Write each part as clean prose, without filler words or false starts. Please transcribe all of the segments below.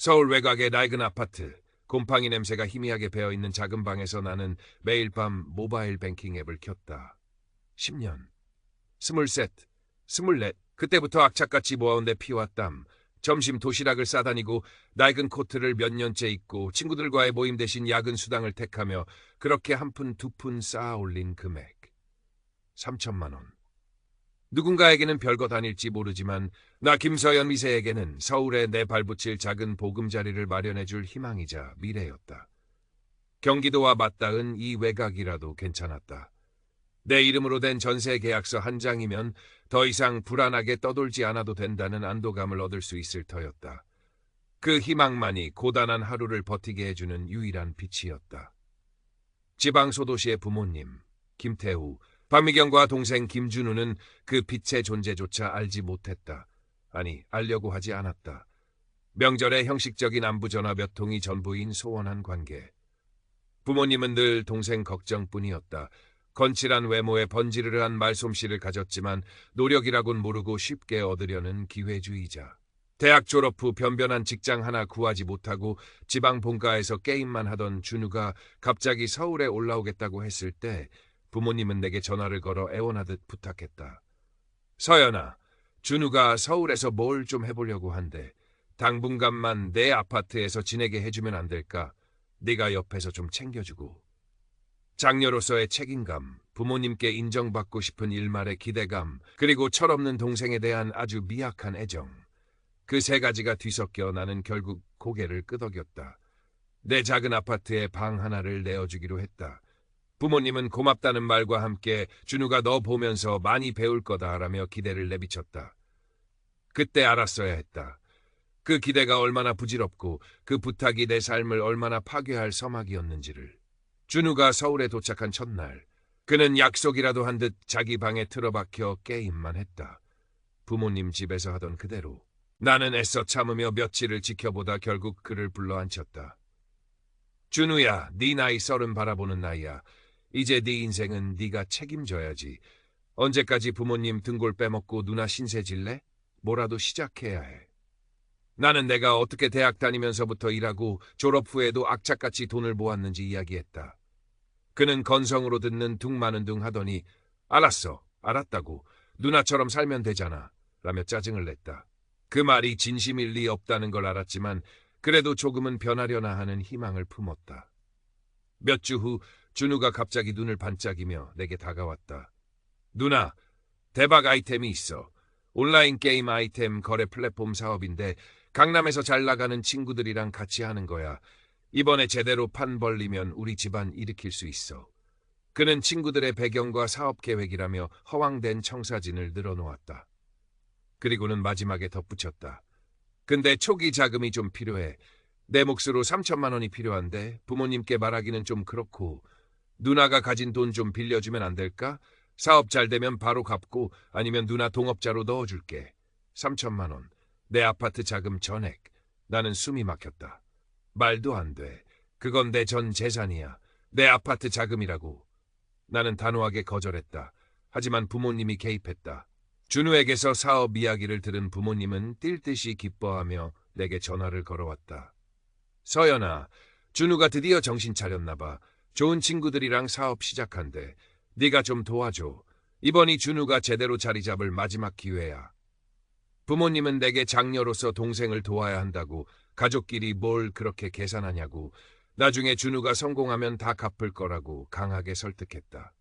서울 외곽의 낡은 아파트, 곰팡이 냄새가 희미하게 배어있는 작은 방에서 나는 매일 밤 모바일 뱅킹 앱을 켰다. 10년, 23, 24, 그때부터 악착같이 모아온 내 피와 땀, 점심 도시락을 싸다니고 낡은 코트를 몇 년째 입고 친구들과의 모임 대신 야근 수당을 택하며 그렇게 한 푼 두 푼 쌓아 올린 금액. 3천만 원. 누군가에게는 별것 아닐지 모르지만 나 김서연 미세에게는 서울에 내 발붙일 작은 보금자리를 마련해줄 희망이자 미래였다. 경기도와 맞닿은 이 외곽이라도 괜찮았다. 내 이름으로 된 전세 계약서 한 장이면 더 이상 불안하게 떠돌지 않아도 된다는 안도감을 얻을 수 있을 터였다. 그 희망만이 고단한 하루를 버티게 해주는 유일한 빛이었다. 지방 소도시의 부모님, 김태우, 박미경과 동생 김준우는 그 빛의 존재조차 알지 못했다. 아니, 알려고 하지 않았다. 명절에 형식적인 안부전화 몇 통이 전부인 소원한 관계. 부모님은 늘 동생 걱정뿐이었다. 건칠한 외모에 번지르르한 말솜씨를 가졌지만 노력이라곤 모르고 쉽게 얻으려는 기회주의자. 대학 졸업 후 변변한 직장 하나 구하지 못하고 지방 본가에서 게임만 하던 준우가 갑자기 서울에 올라오겠다고 했을 때 부모님은 내게 전화를 걸어 애원하듯 부탁했다. 서연아, 준우가 서울에서 뭘 좀 해보려고 한대. 당분간만 내 아파트에서 지내게 해주면 안 될까? 네가 옆에서 좀 챙겨주고. 장녀로서의 책임감, 부모님께 인정받고 싶은 일말의 기대감, 그리고 철없는 동생에 대한 아주 미약한 애정. 그 세 가지가 뒤섞여 나는 결국 고개를 끄덕였다. 내 작은 아파트에 방 하나를 내어주기로 했다. 부모님은 고맙다는 말과 함께 준우가 너 보면서 많이 배울 거다라며 기대를 내비쳤다. 그때 알았어야 했다. 그 기대가 얼마나 부질없고 그 부탁이 내 삶을 얼마나 파괴할 서막이었는지를. 준우가 서울에 도착한 첫날, 그는 약속이라도 한 듯 자기 방에 틀어박혀 게임만 했다. 부모님 집에서 하던 그대로. 나는 애써 참으며 며칠을 지켜보다 결국 그를 불러앉혔다. 준우야, 네 나이 30 바라보는 나이야. 이제 네 인생은 네가 책임져야지. 언제까지 부모님 등골 빼먹고 누나 신세 질래? 뭐라도 시작해야 해. 나는 내가 어떻게 대학 다니면서부터 일하고 졸업 후에도 악착같이 돈을 모았는지 이야기했다. 그는 건성으로 듣는 둥마는 하더니 알았어, 알았다고. 누나처럼 살면 되잖아. 라며 짜증을 냈다. 그 말이 진심일 리 없다는 걸 알았지만 그래도 조금은 변하려나 하는 희망을 품었다. 몇 주 후 준우가 갑자기 눈을 반짝이며 내게 다가왔다. 누나, 대박 아이템이 있어. 온라인 게임 아이템 거래 플랫폼 사업인데 강남에서 잘 나가는 친구들이랑 같이 하는 거야. 이번에 제대로 판 벌리면 우리 집안 일으킬 수 있어. 그는 친구들의 배경과 사업 계획이라며 허황된 청사진을 늘어놓았다. 그리고는 마지막에 덧붙였다. 근데 초기 자금이 좀 필요해. 내 몫으로 3천만 원이 필요한데 부모님께 말하기는 좀 그렇고 누나가 가진 돈 좀 빌려주면 안 될까? 사업 잘 되면 바로 갚고 아니면 누나 동업자로 넣어줄게. 3천만 원. 내 아파트 자금 전액. 나는 숨이 막혔다. 말도 안 돼. 그건 내 전 재산이야. 내 아파트 자금이라고. 나는 단호하게 거절했다. 하지만 부모님이 개입했다. 준우에게서 사업 이야기를 들은 부모님은 뛸 듯이 기뻐하며 내게 전화를 걸어왔다. 서연아, 준우가 드디어 정신 차렸나 봐. 좋은 친구들이랑 사업 시작한대. 네가 좀 도와줘. 이번이 준우가 제대로 자리 잡을 마지막 기회야. 부모님은 내게 장녀로서 동생을 도와야 한다고 가족끼리 뭘 그렇게 계산하냐고 나중에 준우가 성공하면 다 갚을 거라고 강하게 설득했다.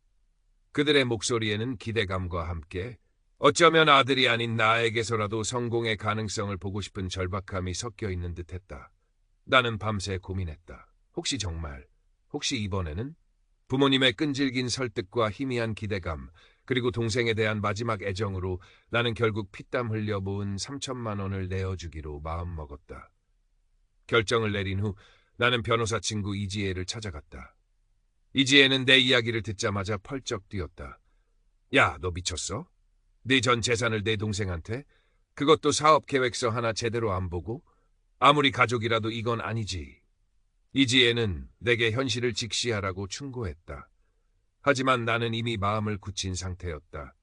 그들의 목소리에는 기대감과 함께 어쩌면 아들이 아닌 나에게서라도 성공의 가능성을 보고 싶은 절박함이 섞여 있는 듯했다. 나는 밤새 고민했다. 혹시 이번에는? 부모님의 끈질긴 설득과 희미한 기대감, 그리고 동생에 대한 마지막 애정으로 나는 결국 피땀 흘려 모은 3천만 원을 내어주기로 마음먹었다. 결정을 내린 후 나는 변호사 친구 이지혜를 찾아갔다. 이지혜는 내 이야기를 듣자마자 펄쩍 뛰었다. 야, 너 미쳤어? 네 전 재산을 내 동생한테? 그것도 사업 계획서 하나 제대로 안 보고? 아무리 가족이라도 이건 아니지. 이지혜는 내게 현실을 직시하라고 충고했다. 하지만 나는 이미 마음을 굳힌 상태였다.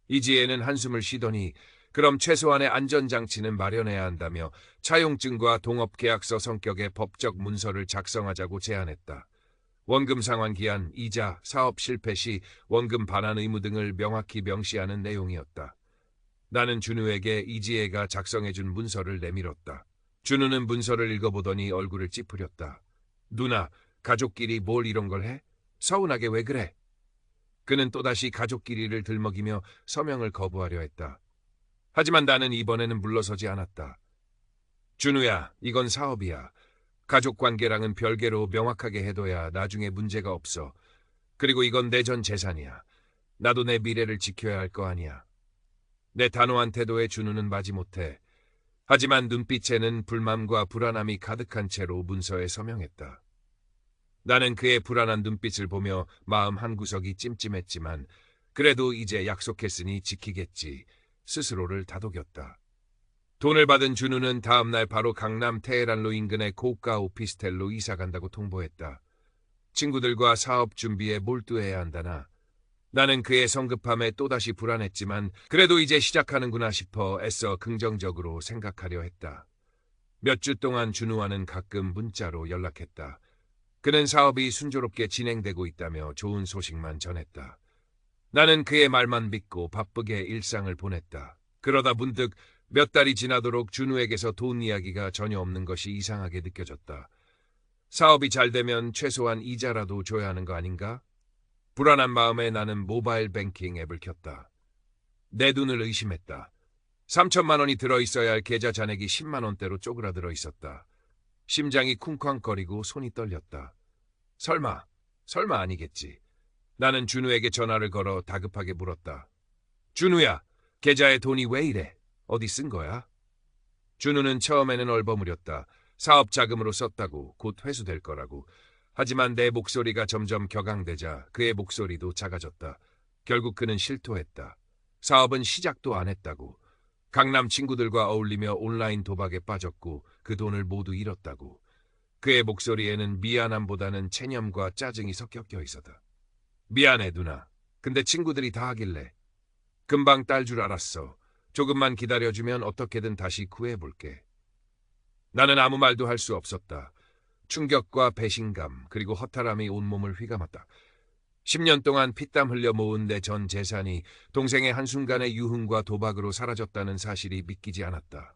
이지혜는 한숨을 쉬더니 그럼 최소한의 안전장치는 마련해야 한다며 차용증과 동업계약서 성격의 법적 문서를 작성하자고 제안했다. 원금 상환 기한, 이자, 사업 실패 시 원금 반환 의무 등을 명확히 명시하는 내용이었다. 나는 준우에게 이지혜가 작성해준 문서를 내밀었다. 준우는 문서를 읽어보더니 얼굴을 찌푸렸다. 누나, 가족끼리 뭘 이런 걸 해? 서운하게 왜 그래? 그는 또다시 가족끼리를 들먹이며 서명을 거부하려 했다. 하지만 나는 이번에는 물러서지 않았다. 준우야, 이건 사업이야. 가족관계랑은 별개로 명확하게 해둬야 나중에 문제가 없어. 그리고 이건 내 전 재산이야. 나도 내 미래를 지켜야 할 거 아니야. 내 단호한 태도에 준우는 마지못해. 하지만 눈빛에는 불만과 불안함이 가득한 채로 문서에 서명했다. 나는 그의 불안한 눈빛을 보며 마음 한구석이 찜찜했지만 그래도 이제 약속했으니 지키겠지. 스스로를 다독였다. 돈을 받은 준우는 다음날 바로 강남 테헤란로 인근의 고가 오피스텔로 이사간다고 통보했다. 친구들과 사업 준비에 몰두해야 한다나. 나는 그의 성급함에 또다시 불안했지만 그래도 이제 시작하는구나 싶어 애써 긍정적으로 생각하려 했다. 몇 주 동안 준우와는 가끔 문자로 연락했다. 그는 사업이 순조롭게 진행되고 있다며 좋은 소식만 전했다. 나는 그의 말만 믿고 바쁘게 일상을 보냈다. 그러다 문득 몇 달이 지나도록 준우에게서 돈 이야기가 전혀 없는 것이 이상하게 느껴졌다. 사업이 잘 되면 최소한 이자라도 줘야 하는 거 아닌가? 불안한 마음에 나는 모바일 뱅킹 앱을 켰다. 내 눈을 의심했다. 3천만 원이 들어있어야 할 계좌 잔액이 10만 원대로 쪼그라들어 있었다. 심장이 쿵쾅거리고 손이 떨렸다. 설마 아니겠지. 나는 준우에게 전화를 걸어 다급하게 물었다. 준우야, 계좌에 돈이 왜 이래? 어디 쓴 거야? 준우는 처음에는 얼버무렸다. 사업 자금으로 썼다고, 곧 회수될 거라고. 하지만 내 목소리가 점점 격앙되자 그의 목소리도 작아졌다. 결국 그는 실토했다. 사업은 시작도 안 했다고. 강남 친구들과 어울리며 온라인 도박에 빠졌고 그 돈을 모두 잃었다고. 그의 목소리에는 미안함보다는 체념과 짜증이 섞여 있었다. 미안해 누나. 근데 친구들이 다 하길래. 금방 딸 줄 알았어. 조금만 기다려주면 어떻게든 다시 구해볼게. 나는 아무 말도 할 수 없었다. 충격과 배신감 그리고 허탈함이 온몸을 휘감았다. 10년 동안 피땀 흘려 모은 내 전 재산이 동생의 한순간의 유흥과 도박으로 사라졌다는 사실이 믿기지 않았다.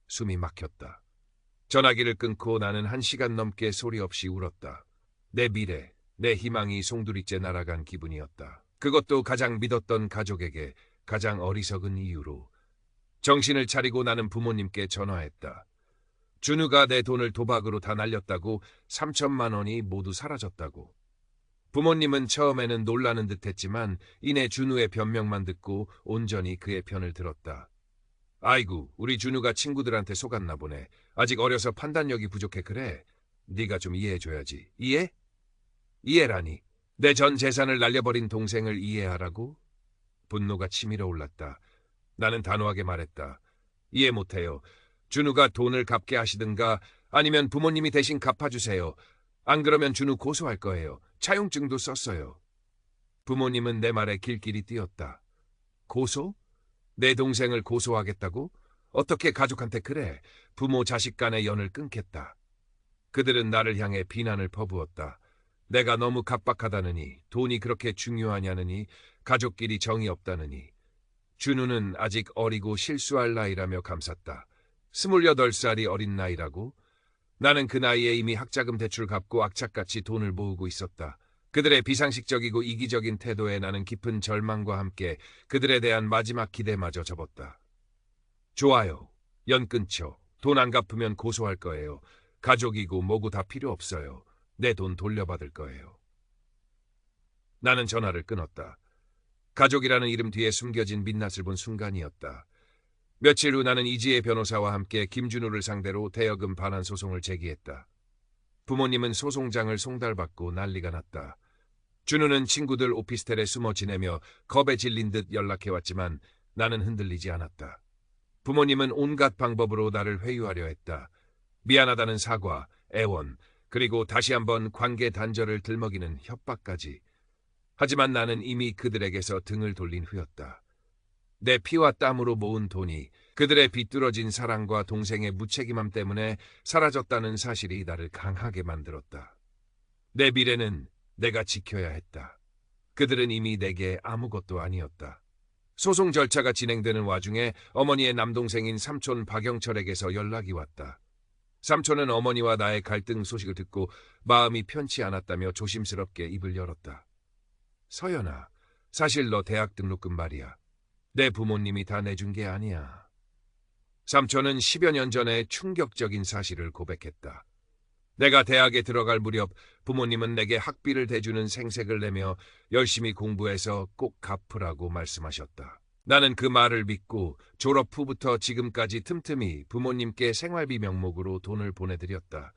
숨이 막혔다. 전화기를 끊고 나는 1시간 넘게 소리 없이 울었다. 내 미래, 내 희망이 송두리째 날아간 기분이었다. 그것도 가장 믿었던 가족에게 가장 어리석은 이유로. 정신을 차리고 나는 부모님께 전화했다. 준우가 내 돈을 도박으로 다 날렸다고 3천만 원이 모두 사라졌다고. 부모님은 처음에는 놀라는 듯했지만 이내 준우의 변명만 듣고 온전히 그의 편을 들었다. 아이고, 우리 준우가 친구들한테 속았나 보네. 아직 어려서 판단력이 부족해 그래. 네가 좀 이해해줘야지. 이해? 이해라니. 내 전 재산을 날려버린 동생을 이해하라고? 분노가 치밀어 올랐다. 나는 단호하게 말했다. 이해 못해요. 준우가 돈을 갚게 하시든가 아니면 부모님이 대신 갚아주세요. 안 그러면 준우 고소할 거예요. 차용증도 썼어요. 부모님은 내 말에 길길이 뛰었다. 고소? 내 동생을 고소하겠다고? 어떻게 가족한테 그래? 부모 자식 간의 연을 끊겠다. 그들은 나를 향해 비난을 퍼부었다. 내가 너무 각박하다느니, 돈이 그렇게 중요하냐느니, 가족끼리 정이 없다느니. 준우는 아직 어리고 실수할 나이라며 감쌌다. 28살이 어린 나이라고? 나는 그 나이에 이미 학자금 대출 갚고 악착같이 돈을 모으고 있었다. 그들의 비상식적이고 이기적인 태도에 나는 깊은 절망과 함께 그들에 대한 마지막 기대마저 접었다. 좋아요. 연 끊죠. 돈 안 갚으면 고소할 거예요. 가족이고 뭐고 다 필요 없어요. 내 돈 돌려받을 거예요. 나는 전화를 끊었다. 가족이라는 이름 뒤에 숨겨진 민낯을 본 순간이었다. 며칠 후 나는 이지혜 변호사와 함께 김준우를 상대로 대여금 반환 소송을 제기했다. 부모님은 소송장을 송달받고 난리가 났다. 준우는 친구들 오피스텔에 숨어 지내며 겁에 질린 듯 연락해왔지만 나는 흔들리지 않았다. 부모님은 온갖 방법으로 나를 회유하려 했다. 미안하다는 사과, 애원, 그리고 다시 한번 관계 단절을 들먹이는 협박까지. 하지만 나는 이미 그들에게서 등을 돌린 후였다. 내 피와 땀으로 모은 돈이 그들의 비뚤어진 사랑과 동생의 무책임함 때문에 사라졌다는 사실이 나를 강하게 만들었다. 내 미래는 내가 지켜야 했다. 그들은 이미 내게 아무것도 아니었다. 소송 절차가 진행되는 와중에 어머니의 남동생인 삼촌 박영철에게서 연락이 왔다. 삼촌은 어머니와 나의 갈등 소식을 듣고 마음이 편치 않았다며 조심스럽게 입을 열었다. 서연아, 사실 너 대학 등록금 말이야. 내 부모님이 다 내준 게 아니야. 삼촌은 10여 년 전에 충격적인 사실을 고백했다. 내가 대학에 들어갈 무렵 부모님은 내게 학비를 대주는 생색을 내며 열심히 공부해서 꼭 갚으라고 말씀하셨다. 나는 그 말을 믿고 졸업 후부터 지금까지 틈틈이 부모님께 생활비 명목으로 돈을 보내드렸다.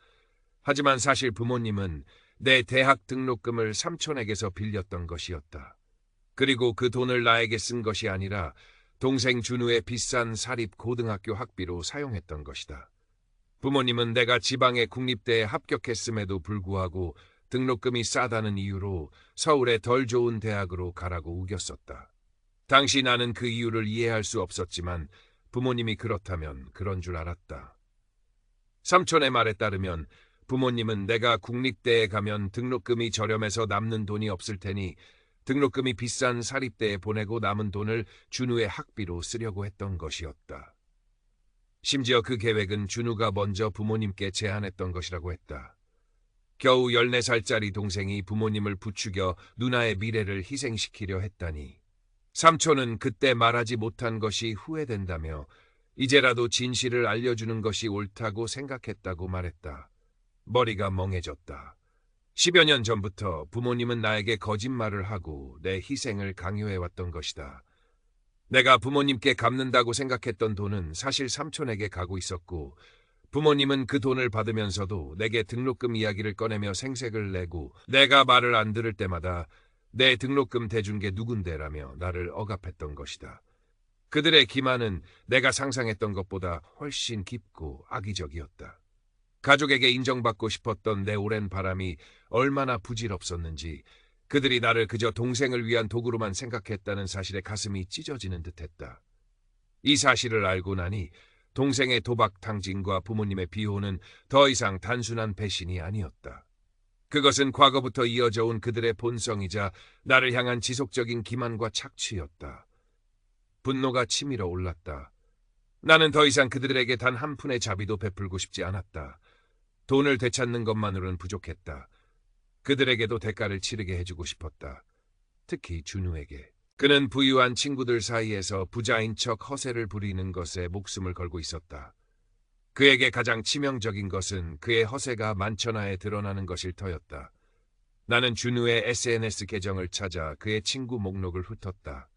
하지만 사실 부모님은 내 대학 등록금을 삼촌에게서 빌렸던 것이었다. 그리고 그 돈을 나에게 쓴 것이 아니라 동생 준우의 비싼 사립 고등학교 학비로 사용했던 것이다. 부모님은 내가 지방의 국립대에 합격했음에도 불구하고 등록금이 싸다는 이유로 서울의 덜 좋은 대학으로 가라고 우겼었다. 당시 나는 그 이유를 이해할 수 없었지만 부모님이 그렇다면 그런 줄 알았다. 삼촌의 말에 따르면 부모님은 내가 국립대에 가면 등록금이 저렴해서 남는 돈이 없을 테니 등록금이 비싼 사립대에 보내고 남은 돈을 준우의 학비로 쓰려고 했던 것이었다. 심지어 그 계획은 준우가 먼저 부모님께 제안했던 것이라고 했다. 겨우 14살짜리 동생이 부모님을 부추겨 누나의 미래를 희생시키려 했다니. 삼촌은 그때 말하지 못한 것이 후회된다며 이제라도 진실을 알려주는 것이 옳다고 생각했다고 말했다. 머리가 멍해졌다. 10여 년 전부터 부모님은 나에게 거짓말을 하고 내 희생을 강요해왔던 것이다. 내가 부모님께 갚는다고 생각했던 돈은 사실 삼촌에게 가고 있었고 부모님은 그 돈을 받으면서도 내게 등록금 이야기를 꺼내며 생색을 내고 내가 말을 안 들을 때마다 내 등록금 대준 게 누군데라며 나를 억압했던 것이다. 그들의 기만은 내가 상상했던 것보다 훨씬 깊고 악의적이었다. 가족에게 인정받고 싶었던 내 오랜 바람이 얼마나 부질없었는지 그들이 나를 그저 동생을 위한 도구로만 생각했다는 사실에 가슴이 찢어지는 듯했다. 이 사실을 알고 나니 동생의 도박 탕진과 부모님의 비호는 더 이상 단순한 배신이 아니었다. 그것은 과거부터 이어져 온 그들의 본성이자 나를 향한 지속적인 기만과 착취였다. 분노가 치밀어 올랐다. 나는 더 이상 그들에게 단 한 푼의 자비도 베풀고 싶지 않았다. 돈을 되찾는 것만으로는 부족했다. 그들에게도 대가를 치르게 해주고 싶었다. 특히 준우에게. 그는 부유한 친구들 사이에서 부자인 척 허세를 부리는 것에 목숨을 걸고 있었다. 그에게 가장 치명적인 것은 그의 허세가 만천하에 드러나는 것일 터였다. 나는 준우의 SNS 계정을 찾아 그의 친구 목록을 훑었다.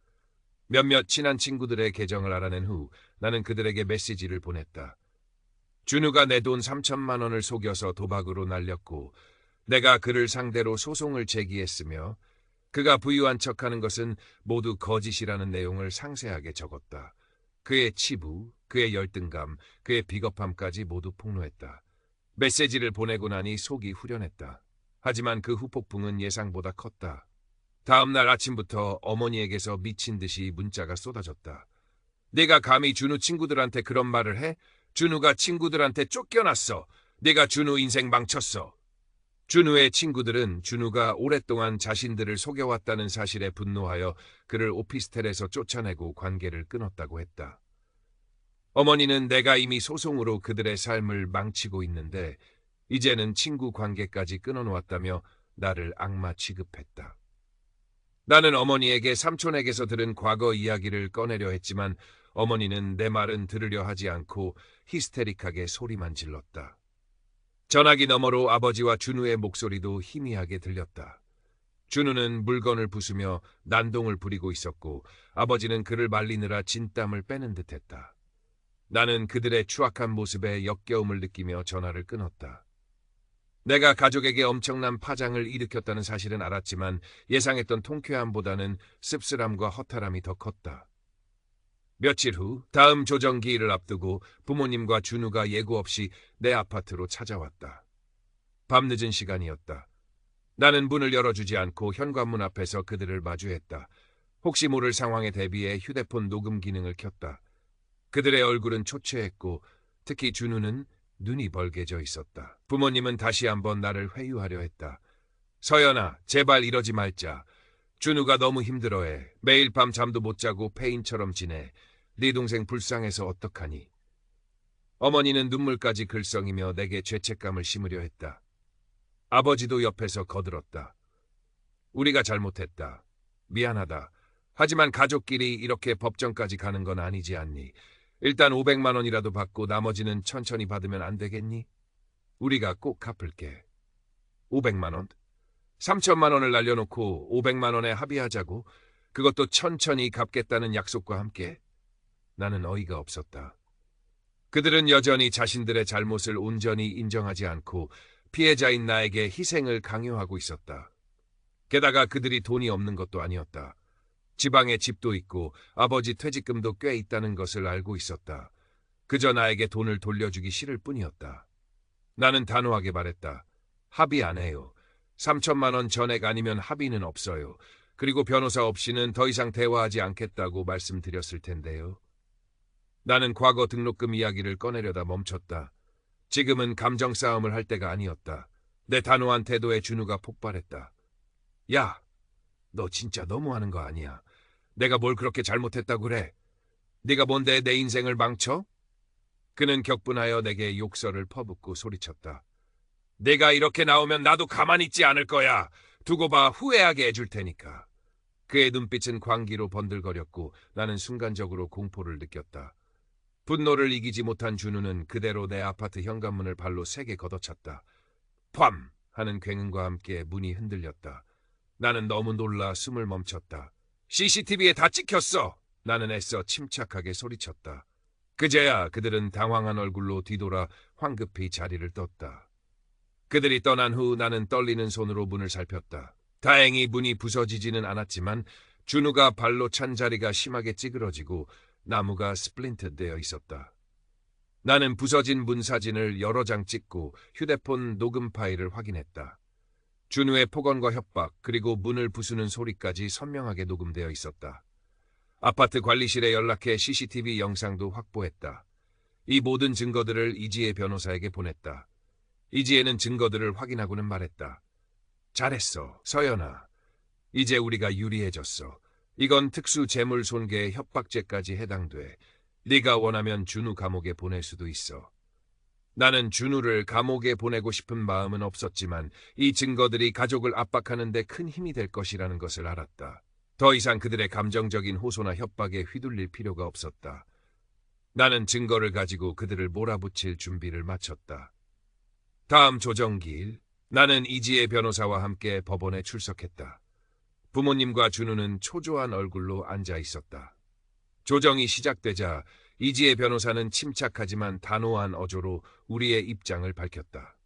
몇몇 친한 친구들의 계정을 알아낸 후 나는 그들에게 메시지를 보냈다. 준우가 내 돈 3천만 원을 속여서 도박으로 날렸고 내가 그를 상대로 소송을 제기했으며 그가 부유한 척하는 것은 모두 거짓이라는 내용을 상세하게 적었다. 그의 치부, 그의 열등감, 그의 비겁함까지 모두 폭로했다. 메시지를 보내고 나니 속이 후련했다. 하지만 그 후폭풍은 예상보다 컸다. 다음 날 아침부터 어머니에게서 미친 듯이 문자가 쏟아졌다. 네가 감히 준우 친구들한테 그런 말을 해? 준우가 친구들한테 쫓겨났어. 네가 준우 인생 망쳤어. 준우의 친구들은 준우가 오랫동안 자신들을 속여왔다는 사실에 분노하여 그를 오피스텔에서 쫓아내고 관계를 끊었다고 했다. 어머니는 내가 이미 소송으로 그들의 삶을 망치고 있는데 이제는 친구 관계까지 끊어놓았다며 나를 악마 취급했다. 나는 어머니에게 삼촌에게서 들은 과거 이야기를 꺼내려 했지만 어머니는 내 말은 들으려 하지 않고 히스테릭하게 소리만 질렀다. 전화기 너머로 아버지와 준우의 목소리도 희미하게 들렸다. 준우는 물건을 부수며 난동을 부리고 있었고 아버지는 그를 말리느라 진땀을 빼는 듯했다. 나는 그들의 추악한 모습에 역겨움을 느끼며 전화를 끊었다. 내가 가족에게 엄청난 파장을 일으켰다는 사실은 알았지만 예상했던 통쾌함보다는 씁쓸함과 허탈함이 더 컸다. 며칠 후 다음 조정기일을 앞두고 부모님과 준우가 예고 없이 내 아파트로 찾아왔다. 밤늦은 시간이었다. 나는 문을 열어주지 않고 현관문 앞에서 그들을 마주했다. 혹시 모를 상황에 대비해 휴대폰 녹음 기능을 켰다. 그들의 얼굴은 초췌했고 특히 준우는 눈이 벌개져 있었다. 부모님은 다시 한번 나를 회유하려 했다. 서연아, 제발 이러지 말자. 준우가 너무 힘들어해. 매일 밤 잠도 못 자고 폐인처럼 지내. 네 동생 불쌍해서 어떡하니. 어머니는 눈물까지 글썽이며 내게 죄책감을 심으려 했다. 아버지도 옆에서 거들었다. 우리가 잘못했다. 미안하다. 하지만 가족끼리 이렇게 법정까지 가는 건 아니지 않니? 일단 500만 원이라도 받고 나머지는 천천히 받으면 안 되겠니? 우리가 꼭 갚을게. 500만 원? 3천만 원을 날려놓고 500만 원에 합의하자고? 그것도 천천히 갚겠다는 약속과 함께? 나는 어이가 없었다. 그들은 여전히 자신들의 잘못을 온전히 인정하지 않고 피해자인 나에게 희생을 강요하고 있었다. 게다가 그들이 돈이 없는 것도 아니었다. 지방에 집도 있고 아버지 퇴직금도 꽤 있다는 것을 알고 있었다. 그저 나에게 돈을 돌려주기 싫을 뿐이었다. 나는 단호하게 말했다. 합의 안 해요. 3천만 원 전액 아니면 합의는 없어요. 그리고 변호사 없이는 더 이상 대화하지 않겠다고 말씀드렸을 텐데요. 나는 과거 등록금 이야기를 꺼내려다 멈췄다. 지금은 감정 싸움을 할 때가 아니었다. 내 단호한 태도에 준우가 폭발했다. 야, 너 진짜 너무하는 거 아니야. 내가 뭘 그렇게 잘못했다고 그래? 네가 뭔데 내 인생을 망쳐? 그는 격분하여 내게 욕설을 퍼붓고 소리쳤다. 내가 이렇게 나오면 나도 가만히 있지 않을 거야. 두고 봐, 후회하게 해줄 테니까. 그의 눈빛은 광기로 번들거렸고 나는 순간적으로 공포를 느꼈다. 분노를 이기지 못한 준우는 그대로 내 아파트 현관문을 발로 세게 걷어찼다. 팜! 하는 굉음과 함께 문이 흔들렸다. 나는 너무 놀라 숨을 멈췄다. CCTV에 다 찍혔어! 나는 애써 침착하게 소리쳤다. 그제야 그들은 당황한 얼굴로 뒤돌아 황급히 자리를 떴다. 그들이 떠난 후 나는 떨리는 손으로 문을 살폈다. 다행히 문이 부서지지는 않았지만 준우가 발로 찬 자리가 심하게 찌그러지고 나무가 스플린트되어 있었다. 나는 부서진 문 사진을 여러 장 찍고 휴대폰 녹음 파일을 확인했다. 준우의 폭언과 협박 그리고 문을 부수는 소리까지 선명하게 녹음되어 있었다. 아파트 관리실에 연락해 CCTV 영상도 확보했다. 이 모든 증거들을 이지혜 변호사에게 보냈다. 이지혜는 증거들을 확인하고는 말했다. 잘했어, 서연아. 이제 우리가 유리해졌어. 이건 특수 재물 손괴 협박죄까지 해당돼. 네가 원하면 준우 감옥에 보낼 수도 있어. 나는 준우를 감옥에 보내고 싶은 마음은 없었지만 이 증거들이 가족을 압박하는 데 큰 힘이 될 것이라는 것을 알았다. 더 이상 그들의 감정적인 호소나 협박에 휘둘릴 필요가 없었다. 나는 증거를 가지고 그들을 몰아붙일 준비를 마쳤다. 다음 조정기일, 나는 이지혜 변호사와 함께 법원에 출석했다. 부모님과 준우는 초조한 얼굴로 앉아 있었다. 조정이 시작되자 이지혜 변호사는 침착하지만 단호한 어조로 우리의 입장을 밝혔다.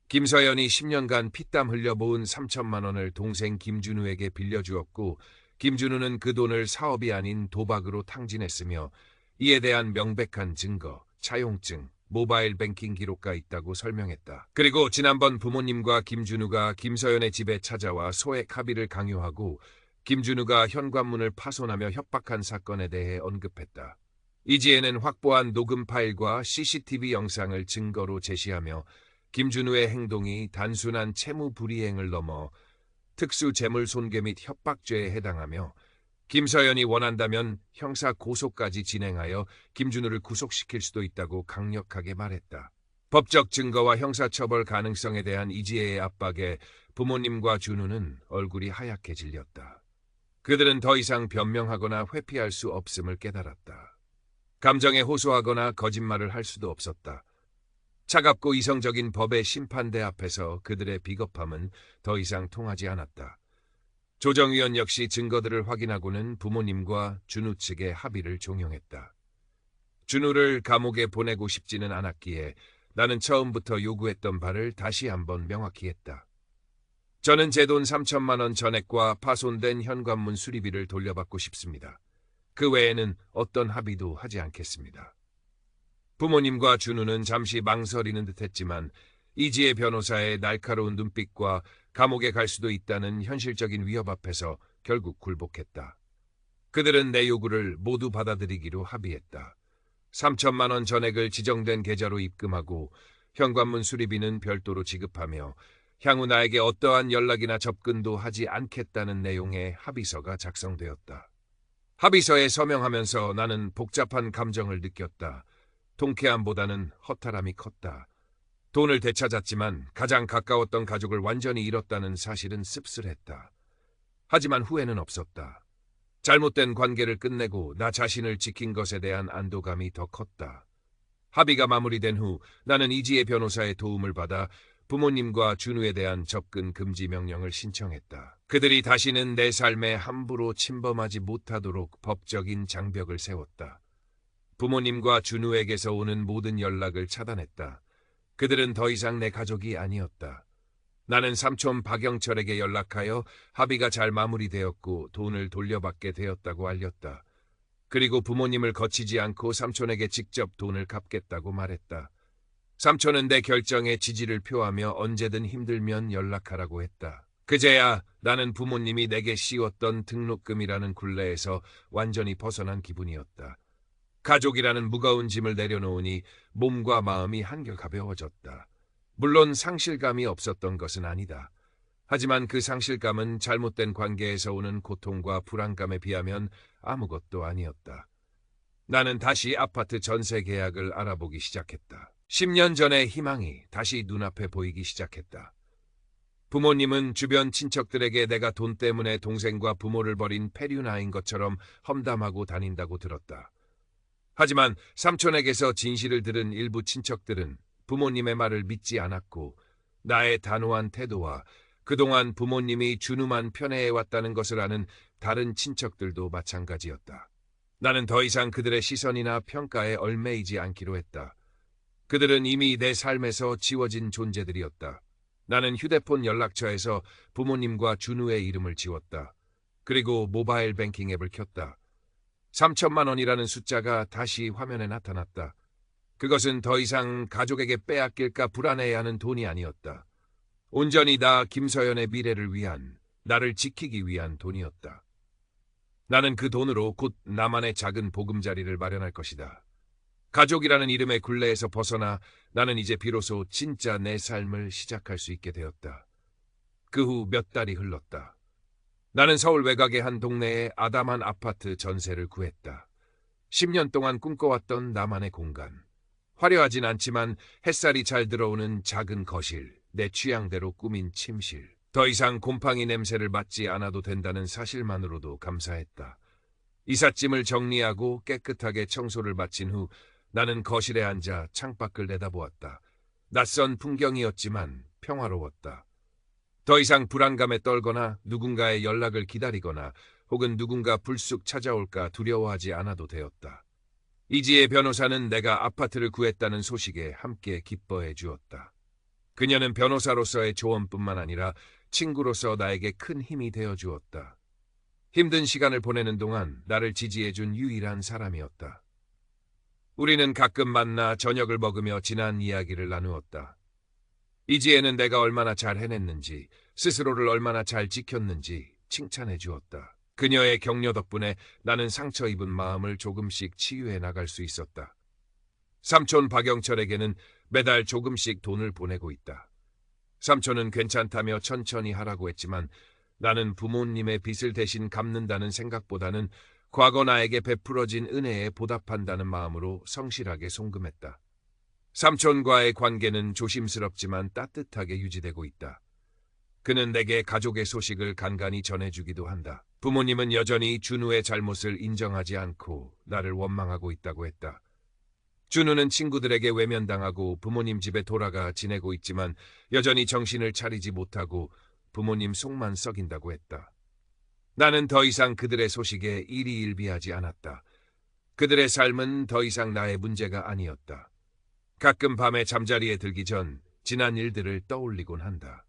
김서연이 10년간 피땀 흘려 모은 3천만 원을 동생 김준우에게 빌려주었고 김준우는 그 돈을 사업이 아닌 도박으로 탕진했으며 이에 대한 명백한 증거, 차용증, 모바일 뱅킹 기록가 있다고 설명했다. 그리고 지난번 부모님과 김준우가 김서연의 집에 찾아와 소액 합의를 강요하고 김준우가 현관문을 파손하며 협박한 사건에 대해 언급했다. 이지혜는 확보한 녹음 파일과 CCTV 영상을 증거로 제시하며 김준우의 행동이 단순한 채무 불이행을 넘어 특수 재물 손괴 및 협박죄에 해당하며 김서연이 원한다면 형사 고소까지 진행하여 김준우를 구속시킬 수도 있다고 강력하게 말했다. 법적 증거와 형사처벌 가능성에 대한 이지혜의 압박에 부모님과 준우는 얼굴이 하얗게 질렸다. 그들은 더 이상 변명하거나 회피할 수 없음을 깨달았다. 감정에 호소하거나 거짓말을 할 수도 없었다. 차갑고 이성적인 법의 심판대 앞에서 그들의 비겁함은 더 이상 통하지 않았다. 조정위원 역시 증거들을 확인하고는 부모님과 준우 측의 합의를 종용했다. 준우를 감옥에 보내고 싶지는 않았기에 나는 처음부터 요구했던 바를 다시 한번 명확히 했다. 저는 제 돈 3천만 원 전액과 파손된 현관문 수리비를 돌려받고 싶습니다. 그 외에는 어떤 합의도 하지 않겠습니다. 부모님과 준우는 잠시 망설이는 듯했지만 이지혜 변호사의 날카로운 눈빛과 감옥에 갈 수도 있다는 현실적인 위협 앞에서 결국 굴복했다. 그들은 내 요구를 모두 받아들이기로 합의했다. 3천만 원 전액을 지정된 계좌로 입금하고 현관문 수리비는 별도로 지급하며 향후 나에게 어떠한 연락이나 접근도 하지 않겠다는 내용의 합의서가 작성되었다. 합의서에 서명하면서 나는 복잡한 감정을 느꼈다. 통쾌함보다는 허탈함이 컸다. 돈을 되찾았지만 가장 가까웠던 가족을 완전히 잃었다는 사실은 씁쓸했다. 하지만 후회는 없었다. 잘못된 관계를 끝내고 나 자신을 지킨 것에 대한 안도감이 더 컸다. 합의가 마무리된 후 나는 이지혜 변호사의 도움을 받아 부모님과 준우에 대한 접근 금지 명령을 신청했다. 그들이 다시는 내 삶에 함부로 침범하지 못하도록 법적인 장벽을 세웠다. 부모님과 준우에게서 오는 모든 연락을 차단했다. 그들은 더 이상 내 가족이 아니었다. 나는 삼촌 박영철에게 연락하여 합의가 잘 마무리되었고 돈을 돌려받게 되었다고 알렸다. 그리고 부모님을 거치지 않고 삼촌에게 직접 돈을 갚겠다고 말했다. 삼촌은 내 결정에 지지를 표하며 언제든 힘들면 연락하라고 했다. 그제야 나는 부모님이 내게 씌웠던 등록금이라는 굴레에서 완전히 벗어난 기분이었다. 가족이라는 무거운 짐을 내려놓으니 몸과 마음이 한결 가벼워졌다. 물론 상실감이 없었던 것은 아니다. 하지만 그 상실감은 잘못된 관계에서 오는 고통과 불안감에 비하면 아무것도 아니었다. 나는 다시 아파트 전세 계약을 알아보기 시작했다. 10년 전의 희망이 다시 눈앞에 보이기 시작했다. 부모님은 주변 친척들에게 내가 돈 때문에 동생과 부모를 버린 폐륜아인 것처럼 험담하고 다닌다고 들었다. 하지만 삼촌에게서 진실을 들은 일부 친척들은 부모님의 말을 믿지 않았고 나의 단호한 태도와 그동안 부모님이 준우만 편애해왔다는 것을 아는 다른 친척들도 마찬가지였다. 나는 더 이상 그들의 시선이나 평가에 얽매이지 않기로 했다. 그들은 이미 내 삶에서 지워진 존재들이었다. 나는 휴대폰 연락처에서 부모님과 준우의 이름을 지웠다. 그리고 모바일 뱅킹 앱을 켰다. 3천만 원이라는 숫자가 다시 화면에 나타났다. 그것은 더 이상 가족에게 빼앗길까 불안해하는 돈이 아니었다. 온전히 나 김서연의 미래를 위한, 나를 지키기 위한 돈이었다. 나는 그 돈으로 곧 나만의 작은 보금자리를 마련할 것이다. 가족이라는 이름의 굴레에서 벗어나 나는 이제 비로소 진짜 내 삶을 시작할 수 있게 되었다. 그 후 몇 달이 흘렀다. 나는 서울 외곽의 한 동네에 아담한 아파트 전세를 구했다. 10년 동안 꿈꿔왔던 나만의 공간. 화려하진 않지만 햇살이 잘 들어오는 작은 거실, 내 취향대로 꾸민 침실. 더 이상 곰팡이 냄새를 맡지 않아도 된다는 사실만으로도 감사했다. 이삿짐을 정리하고 깨끗하게 청소를 마친 후 나는 거실에 앉아 창밖을 내다보았다. 낯선 풍경이었지만 평화로웠다. 더 이상 불안감에 떨거나 누군가의 연락을 기다리거나 혹은 누군가 불쑥 찾아올까 두려워하지 않아도 되었다. 이지혜 변호사는 내가 아파트를 구했다는 소식에 함께 기뻐해 주었다. 그녀는 변호사로서의 조언뿐만 아니라 친구로서 나에게 큰 힘이 되어 주었다. 힘든 시간을 보내는 동안 나를 지지해 준 유일한 사람이었다. 우리는 가끔 만나 저녁을 먹으며 지난 이야기를 나누었다. 이지혜는 내가 얼마나 잘 해냈는지, 스스로를 얼마나 잘 지켰는지 칭찬해 주었다. 그녀의 격려 덕분에 나는 상처 입은 마음을 조금씩 치유해 나갈 수 있었다. 삼촌 박영철에게는 매달 조금씩 돈을 보내고 있다. 삼촌은 괜찮다며 천천히 하라고 했지만 나는 부모님의 빚을 대신 갚는다는 생각보다는 과거 나에게 베풀어진 은혜에 보답한다는 마음으로 성실하게 송금했다. 삼촌과의 관계는 조심스럽지만 따뜻하게 유지되고 있다. 그는 내게 가족의 소식을 간간히 전해주기도 한다. 부모님은 여전히 준우의 잘못을 인정하지 않고 나를 원망하고 있다고 했다. 준우는 친구들에게 외면당하고 부모님 집에 돌아가 지내고 있지만 여전히 정신을 차리지 못하고 부모님 속만 썩인다고 했다. 나는 더 이상 그들의 소식에 일희일비하지 않았다. 그들의 삶은 더 이상 나의 문제가 아니었다. 가끔 밤에 잠자리에 들기 전 지난 일들을 떠올리곤 한다.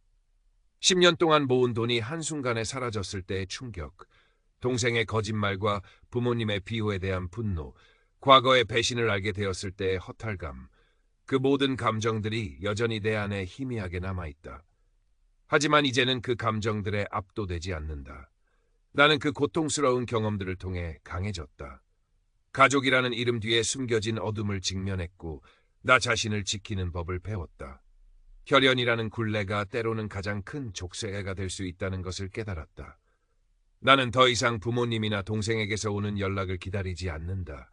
10년 동안 모은 돈이 한순간에 사라졌을 때의 충격, 동생의 거짓말과 부모님의 비호에 대한 분노, 과거의 배신을 알게 되었을 때의 허탈감, 그 모든 감정들이 여전히 내 안에 희미하게 남아있다. 하지만 이제는 그 감정들에 압도되지 않는다. 나는 그 고통스러운 경험들을 통해 강해졌다. 가족이라는 이름 뒤에 숨겨진 어둠을 직면했고 나 자신을 지키는 법을 배웠다. 혈연이라는 굴레가 때로는 가장 큰 족쇄가 될 수 있다는 것을 깨달았다. 나는 더 이상 부모님이나 동생에게서 오는 연락을 기다리지 않는다.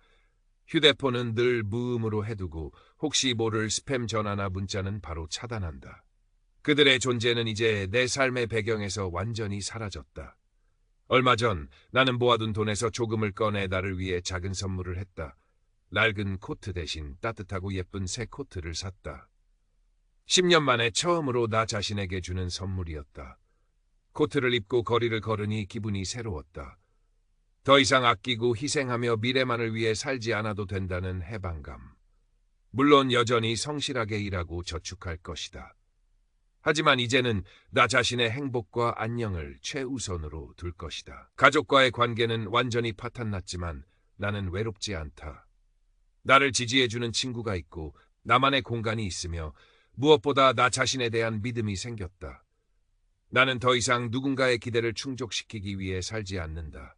휴대폰은 늘 무음으로 해두고 혹시 모를 스팸 전화나 문자는 바로 차단한다. 그들의 존재는 이제 내 삶의 배경에서 완전히 사라졌다. 얼마 전 나는 모아둔 돈에서 조금을 꺼내 나를 위해 작은 선물을 했다. 낡은 코트 대신 따뜻하고 예쁜 새 코트를 샀다. 10년 만에 처음으로 나 자신에게 주는 선물이었다. 코트를 입고 거리를 걸으니 기분이 새로웠다. 더 이상 아끼고 희생하며 미래만을 위해 살지 않아도 된다는 해방감. 물론 여전히 성실하게 일하고 저축할 것이다. 하지만 이제는 나 자신의 행복과 안녕을 최우선으로 둘 것이다. 가족과의 관계는 완전히 파탄났지만 나는 외롭지 않다. 나를 지지해주는 친구가 있고 나만의 공간이 있으며 무엇보다 나 자신에 대한 믿음이 생겼다. 나는 더 이상 누군가의 기대를 충족시키기 위해 살지 않는다.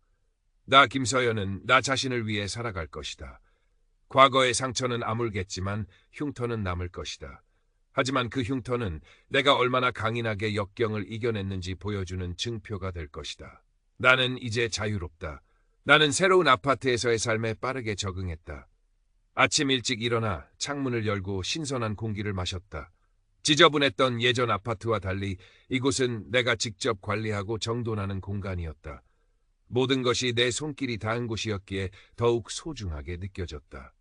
나 김서연은 나 자신을 위해 살아갈 것이다. 과거의 상처는 아물겠지만 흉터는 남을 것이다. 하지만 그 흉터는 내가 얼마나 강인하게 역경을 이겨냈는지 보여주는 증표가 될 것이다. 나는 이제 자유롭다. 나는 새로운 아파트에서의 삶에 빠르게 적응했다. 아침 일찍 일어나 창문을 열고 신선한 공기를 마셨다. 지저분했던 예전 아파트와 달리 이곳은 내가 직접 관리하고 정돈하는 공간이었다. 모든 것이 내 손길이 닿은 곳이었기에 더욱 소중하게 느껴졌다.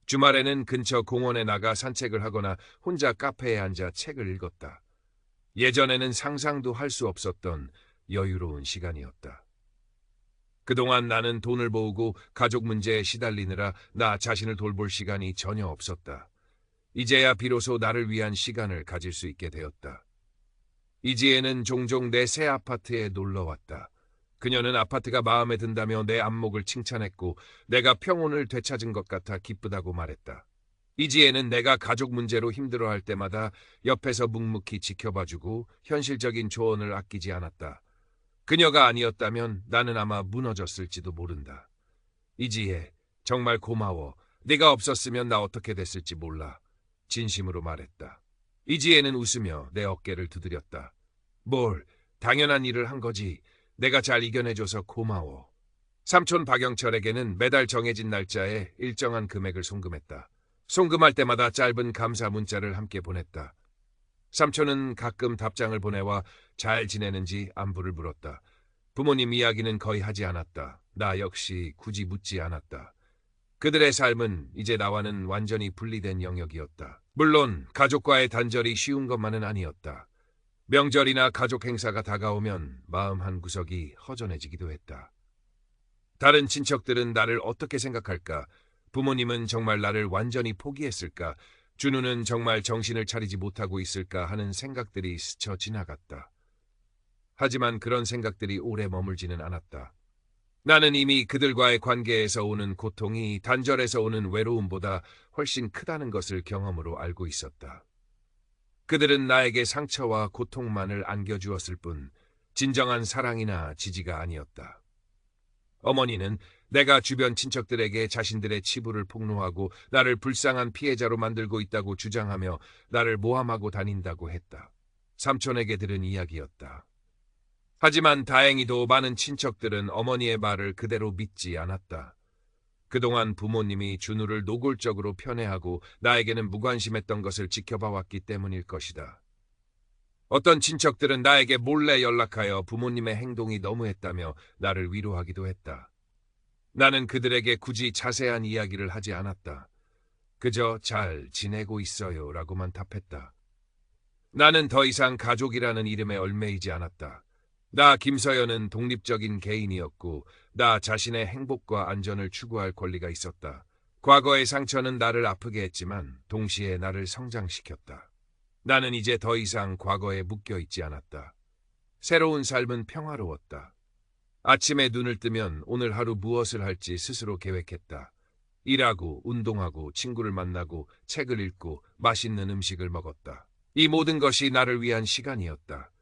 주말에는 근처 공원에 나가 산책을 하거나 혼자 카페에 앉아 책을 읽었다. 예전에는 상상도 할 수 없었던 여유로운 시간이었다. 그동안 나는 돈을 모으고 가족 문제에 시달리느라 나 자신을 돌볼 시간이 전혀 없었다. 이제야 비로소 나를 위한 시간을 가질 수 있게 되었다. 이지혜는 종종 내 새 아파트에 놀러왔다. 그녀는 아파트가 마음에 든다며 내 안목을 칭찬했고 내가 평온을 되찾은 것 같아 기쁘다고 말했다. 이지혜는 내가 가족 문제로 힘들어할 때마다 옆에서 묵묵히 지켜봐주고 현실적인 조언을 아끼지 않았다. 그녀가 아니었다면 나는 아마 무너졌을지도 모른다. 이지혜, 정말 고마워. 네가 없었으면 나 어떻게 됐을지 몰라. 진심으로 말했다. 이지혜는 웃으며 내 어깨를 두드렸다. 뭘, 당연한 일을 한 거지. 내가 잘 이겨내줘서 고마워. 삼촌 박영철에게는 매달 정해진 날짜에 일정한 금액을 송금했다. 송금할 때마다 짧은 감사 문자를 함께 보냈다. 삼촌은 가끔 답장을 보내와 잘 지내는지 안부를 물었다. 부모님 이야기는 거의 하지 않았다. 나 역시 굳이 묻지 않았다. 그들의 삶은 이제 나와는 완전히 분리된 영역이었다. 물론 가족과의 단절이 쉬운 것만은 아니었다. 명절이나 가족 행사가 다가오면 마음 한구석이 허전해지기도 했다. 다른 친척들은 나를 어떻게 생각할까? 부모님은 정말 나를 완전히 포기했을까? 준우는 정말 정신을 차리지 못하고 있을까 하는 생각들이 스쳐 지나갔다. 하지만 그런 생각들이 오래 머물지는 않았다. 나는 이미 그들과의 관계에서 오는 고통이 단절에서 오는 외로움보다 훨씬 크다는 것을 경험으로 알고 있었다. 그들은 나에게 상처와 고통만을 안겨주었을 뿐 진정한 사랑이나 지지가 아니었다. 어머니는 내가 주변 친척들에게 자신들의 치부를 폭로하고 나를 불쌍한 피해자로 만들고 있다고 주장하며 나를 모함하고 다닌다고 했다. 삼촌에게 들은 이야기였다. 하지만 다행히도 많은 친척들은 어머니의 말을 그대로 믿지 않았다. 그동안 부모님이 준우를 노골적으로 편애하고 나에게는 무관심했던 것을 지켜봐왔기 때문일 것이다. 어떤 친척들은 나에게 몰래 연락하여 부모님의 행동이 너무했다며 나를 위로하기도 했다. 나는 그들에게 굳이 자세한 이야기를 하지 않았다. 그저 잘 지내고 있어요 라고만 답했다. 나는 더 이상 가족이라는 이름에 얽매이지 않았다. 나 김서연은 독립적인 개인이었고 나 자신의 행복과 안전을 추구할 권리가 있었다. 과거의 상처는 나를 아프게 했지만 동시에 나를 성장시켰다. 나는 이제 더 이상 과거에 묶여있지 않았다. 새로운 삶은 평화로웠다. 아침에 눈을 뜨면 오늘 하루 무엇을 할지 스스로 계획했다. 일하고 운동하고 친구를 만나고 책을 읽고 맛있는 음식을 먹었다. 이 모든 것이 나를 위한 시간이었다.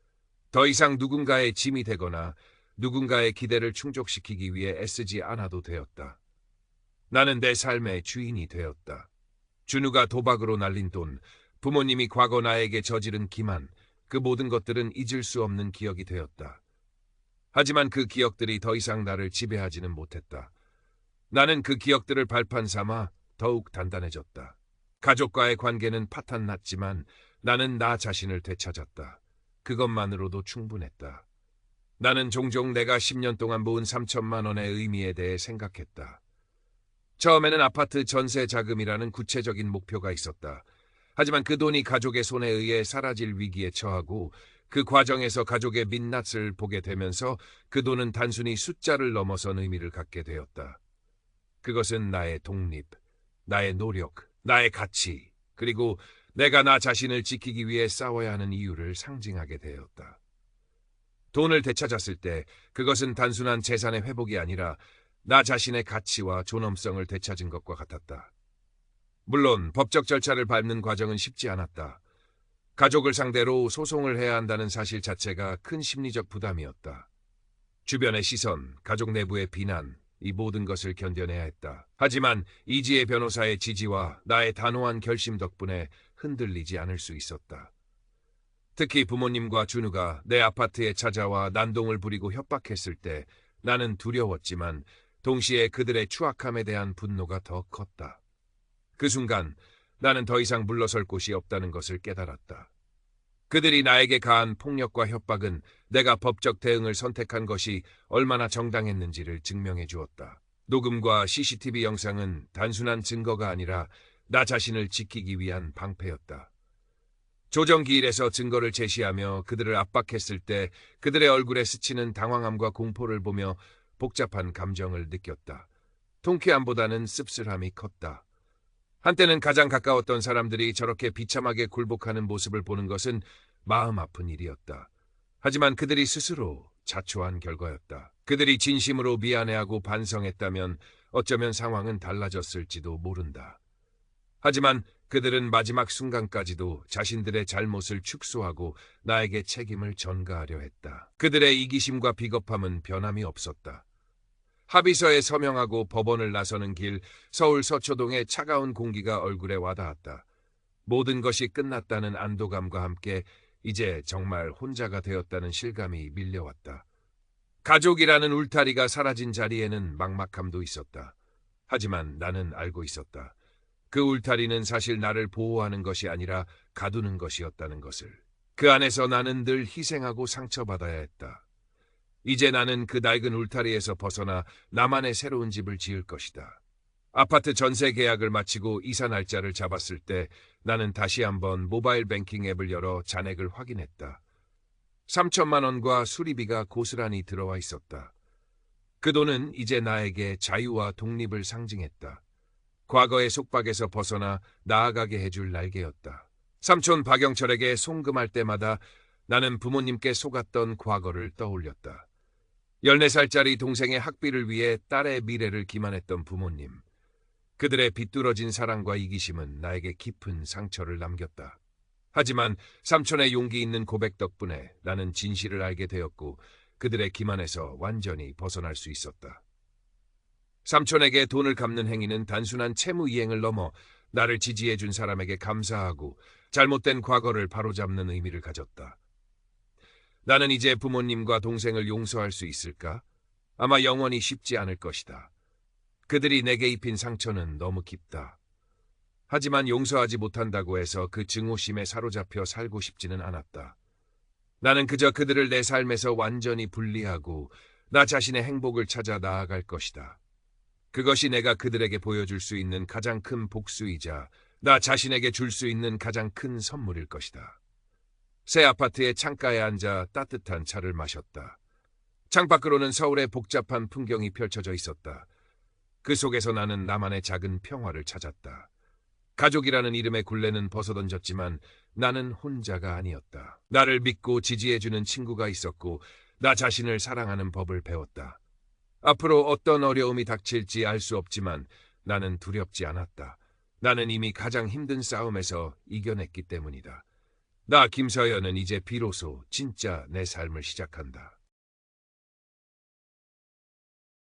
더 이상 누군가의 짐이 되거나 누군가의 기대를 충족시키기 위해 애쓰지 않아도 되었다. 나는 내 삶의 주인이 되었다. 준우가 도박으로 날린 돈, 부모님이 과거 나에게 저지른 기만, 그 모든 것들은 잊을 수 없는 기억이 되었다. 하지만 그 기억들이 더 이상 나를 지배하지는 못했다. 나는 그 기억들을 발판 삼아 더욱 단단해졌다. 가족과의 관계는 파탄났지만 나는 나 자신을 되찾았다. 그것만으로도 충분했다. 나는 종종 내가 10년 동안 모은 3천만 원의 의미에 대해 생각했다. 처음에는 아파트 전세 자금이라는 구체적인 목표가 있었다. 하지만 그 돈이 가족의 손에 의해 사라질 위기에 처하고 그 과정에서 가족의 민낯을 보게 되면서 그 돈은 단순히 숫자를 넘어선 의미를 갖게 되었다. 그것은 나의 독립, 나의 노력, 나의 가치, 그리고 내가 나 자신을 지키기 위해 싸워야 하는 이유를 상징하게 되었다. 돈을 되찾았을 때 그것은 단순한 재산의 회복이 아니라 나 자신의 가치와 존엄성을 되찾은 것과 같았다. 물론 법적 절차를 밟는 과정은 쉽지 않았다. 가족을 상대로 소송을 해야 한다는 사실 자체가 큰 심리적 부담이었다. 주변의 시선, 가족 내부의 비난, 이 모든 것을 견뎌내야 했다. 하지만 이지혜 변호사의 지지와 나의 단호한 결심 덕분에 흔들리지 않을 수 있었다. 특히 부모님과 준우가 내 아파트에 찾아와 난동을 부리고 협박했을 때 나는 두려웠지만 동시에 그들의 추악함에 대한 분노가 더 컸다. 그 순간 나는 더 이상 물러설 곳이 없다는 것을 깨달았다. 그들이 나에게 가한 폭력과 협박은 내가 법적 대응을 선택한 것이 얼마나 정당했는지를 증명해 주었다. 녹음과 CCTV 영상은 단순한 증거가 아니라 나 자신을 지키기 위한 방패였다. 조정기일에서 증거를 제시하며 그들을 압박했을 때 그들의 얼굴에 스치는 당황함과 공포를 보며 복잡한 감정을 느꼈다. 통쾌함보다는 씁쓸함이 컸다. 한때는 가장 가까웠던 사람들이 저렇게 비참하게 굴복하는 모습을 보는 것은 마음 아픈 일이었다. 하지만 그들이 스스로 자초한 결과였다. 그들이 진심으로 미안해하고 반성했다면 어쩌면 상황은 달라졌을지도 모른다. 하지만 그들은 마지막 순간까지도 자신들의 잘못을 축소하고 나에게 책임을 전가하려 했다. 그들의 이기심과 비겁함은 변함이 없었다. 합의서에 서명하고 법원을 나서는 길, 서울 서초동의 차가운 공기가 얼굴에 와닿았다. 모든 것이 끝났다는 안도감과 함께 이제 정말 혼자가 되었다는 실감이 밀려왔다. 가족이라는 울타리가 사라진 자리에는 막막함도 있었다. 하지만 나는 알고 있었다. 그 울타리는 사실 나를 보호하는 것이 아니라 가두는 것이었다는 것을. 그 안에서 나는 늘 희생하고 상처받아야 했다. 이제 나는 그 낡은 울타리에서 벗어나 나만의 새로운 집을 지을 것이다. 아파트 전세 계약을 마치고 이사 날짜를 잡았을 때 나는 다시 한번 모바일 뱅킹 앱을 열어 잔액을 확인했다. 3천만 원과 수리비가 고스란히 들어와 있었다. 그 돈은 이제 나에게 자유와 독립을 상징했다. 과거의 속박에서 벗어나 나아가게 해줄 날개였다. 삼촌 박영철에게 송금할 때마다 나는 부모님께 속았던 과거를 떠올렸다. 14살짜리 동생의 학비를 위해 딸의 미래를 기만했던 부모님. 그들의 비뚤어진 사랑과 이기심은 나에게 깊은 상처를 남겼다. 하지만 삼촌의 용기 있는 고백 덕분에 나는 진실을 알게 되었고 그들의 기만에서 완전히 벗어날 수 있었다. 삼촌에게 돈을 갚는 행위는 단순한 채무 이행을 넘어 나를 지지해준 사람에게 감사하고 잘못된 과거를 바로잡는 의미를 가졌다. 나는 이제 부모님과 동생을 용서할 수 있을까? 아마 영원히 쉽지 않을 것이다. 그들이 내게 입힌 상처는 너무 깊다. 하지만 용서하지 못한다고 해서 그 증오심에 사로잡혀 살고 싶지는 않았다. 나는 그저 그들을 내 삶에서 완전히 분리하고 나 자신의 행복을 찾아 나아갈 것이다. 그것이 내가 그들에게 보여줄 수 있는 가장 큰 복수이자 나 자신에게 줄 수 있는 가장 큰 선물일 것이다. 새 아파트의 창가에 앉아 따뜻한 차를 마셨다. 창밖으로는 서울의 복잡한 풍경이 펼쳐져 있었다. 그 속에서 나는 나만의 작은 평화를 찾았다. 가족이라는 이름의 굴레는 벗어던졌지만 나는 혼자가 아니었다. 나를 믿고 지지해주는 친구가 있었고 나 자신을 사랑하는 법을 배웠다. 앞으로 어떤 어려움이 닥칠지 알 수 없지만 나는 두렵지 않았다. 나는 이미 가장 힘든 싸움에서 이겨냈기 때문이다. 나 김서연은 이제 비로소 진짜 내 삶을 시작한다.